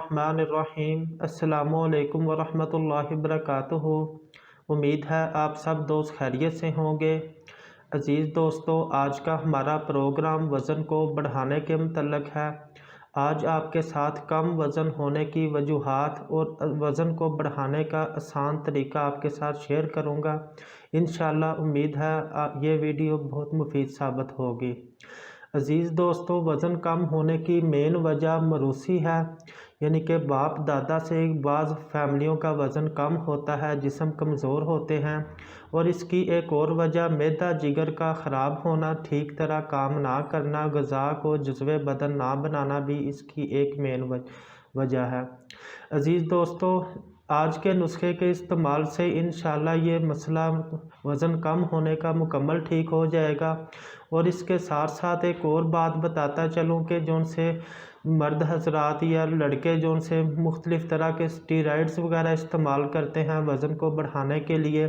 बिस्मिल्लाहिर्रहमानिर्रहीम। अस्सलामुअलैकुम वरहमतुल्लाहि वबरकातुहू। उम्मीद है आप सब दोस्त खैरियत से होंगे। अज़ीज़ दोस्तों, आज का हमारा प्रोग्राम वज़न को बढ़ाने के मुतल्लिक़ है। आज आपके साथ कम वज़न होने की वजूहात और वज़न को बढ़ाने का आसान तरीका आपके साथ शेयर करूँगा। इंशाअल्लाह उम्मीद है ये वीडियो बहुत मुफीद साबित होगी। अज़ीज़ दोस्तों, वज़न कम होने की मेन वजह मरूसी है, यानी कि बाप दादा से बाज़ फैमिलियों का वज़न कम होता है, जिस्म कमज़ोर होते हैं। और इसकी एक और वजह मैदा जिगर का ख़राब होना, ठीक तरह काम ना करना, ग़िज़ा को जुज़्वे बदन ना बनाना भी इसकी एक मेन वजह है। अज़ीज़ दोस्तों, आज के नुस्खे के इस्तेमाल से इंशाअल्लाह ये मसला वज़न कम होने का मुकम्मल ठीक हो जाएगा। और इसके साथ साथ एक और बात बताता चलूँ कि जो उनसे मर्द हज़रात या लड़के जो उनसे मुख्तलिफ़ तरह के स्टीरॉइड्स वगैरह इस्तेमाल करते हैं वज़न को बढ़ाने के लिए,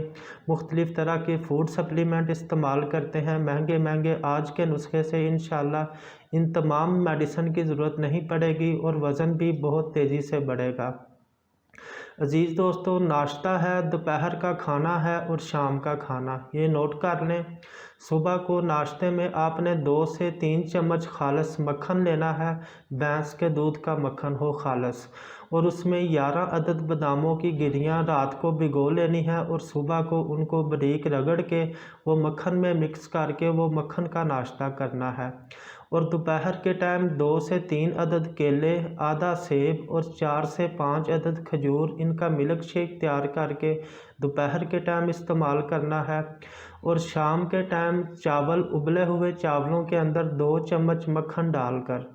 मुख्तलिफ़ तरह के फूड सप्लीमेंट इस्तेमाल करते हैं महंगे महंगे, आज के नुस्खे से इंशाअल्लाह इन तमाम मेडिसिन की ज़रूरत नहीं पड़ेगी और वज़न भी बहुत तेज़ी से बढ़ेगा। अज़ीज़ दोस्तों, नाश्ता है, दोपहर का खाना है और शाम का खाना, ये नोट कर लें। सुबह को नाश्ते में आपने 2 से 3 चम्मच खालस मक्खन लेना है, भैंस के दूध का मक्खन हो खालस, और उसमें 11 अदद बादामों की गिरियाँ रात को भिगो लेनी है और सुबह को उनको बारीक रगड़ के वो मक्खन में मिक्स करके वो मक्खन का नाश्ता करना है। और दोपहर के टाइम 2 से 3 अदद केले, आधा सेब और 4 से 5 अदद खजूर, इनका मिल्क शेक तैयार करके दोपहर के टाइम इस्तेमाल करना है। और शाम के टाइम चावल, उबले हुए चावलों के अंदर 2 चम्मच मक्खन डालकर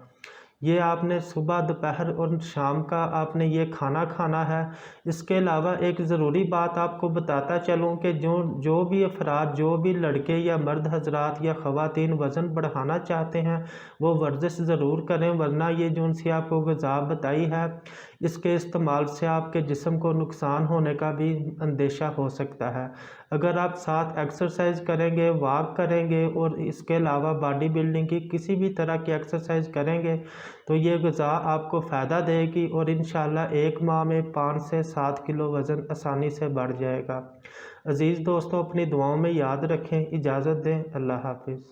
ये आपने सुबह, दोपहर और शाम का आपने ये खाना खाना है। इसके अलावा एक ज़रूरी बात आपको बताता चलूँ कि जो भी अफराद, जो भी लड़के या मर्द हज़रात या ख़वातीन वज़न बढ़ाना चाहते हैं वो वर्जिश ज़रूर करें, वरना ये जो उनसे आपको ग़िज़ा बताई है इसके इस्तेमाल से आपके जिस्म को नुकसान होने का भी अंदेशा हो सकता है। अगर आप साथ एक्सरसाइज करेंगे, वॉक करेंगे और इसके अलावा बॉडी बिल्डिंग की किसी भी तरह की एक्सरसाइज करेंगे तो ये ग़िज़ा आपको फ़ायदा देगी और इंशाअल्लाह 1 माह में 5 से 7 किलो वज़न आसानी से बढ़ जाएगा। अज़ीज़ दोस्तों, अपनी दुआओं में याद रखें। इजाज़त दें। अल्लाह हाफ़िज़।